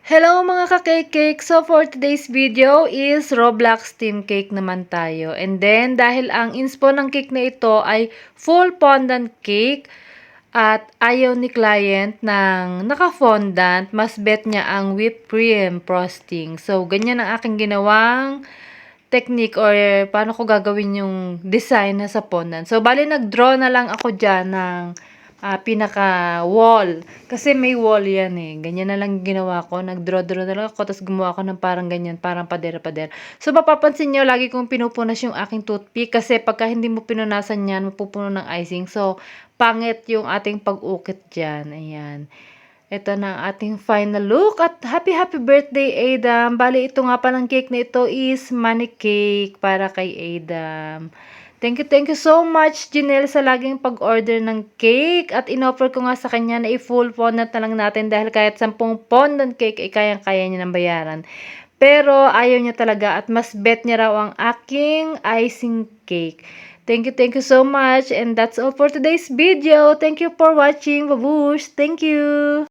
Hello mga ka-cake! So for today's video is Roblox Team Cake naman tayo. And then dahil ang inspo ng cake na ito ay full fondant cake at ayaw ni client ng naka-fondant, mas bet niya ang whipped cream frosting. So ganyan ang aking ginawang technique or paano ko gagawin yung design na sa fondant. So bali nag-draw na lang ako dyan ng pinaka-wall. Kasi may wall yan eh. Ganyan na lang ginawa ko. Nag-draw na lang ako. Tapos gumawa ko ng parang ganyan. Parang pader-pader. So, mapapansin nyo, lagi kong pinupunas yung aking toothpick. Kasi pagka hindi mo pinunasan yan, mapupuno ng icing. So, pangit yung ating pag-ukit dyan. Ayan. Ito na ang ating final look. At happy birthday, Adam. Bali, ito nga palang cake na ito is money cake para kay Adam. Thank you so much, Janelle, sa laging pag-order ng cake. At in-offer ko nga sa kanya na i-full fondant na lang natin dahil kahit 10 fondant cake ay kayang-kaya niya ng bayaran. Pero ayaw niya talaga at mas bet niya raw ang aking icing cake. Thank you so much. And that's all for today's video. Thank you for watching. Babush! Thank you!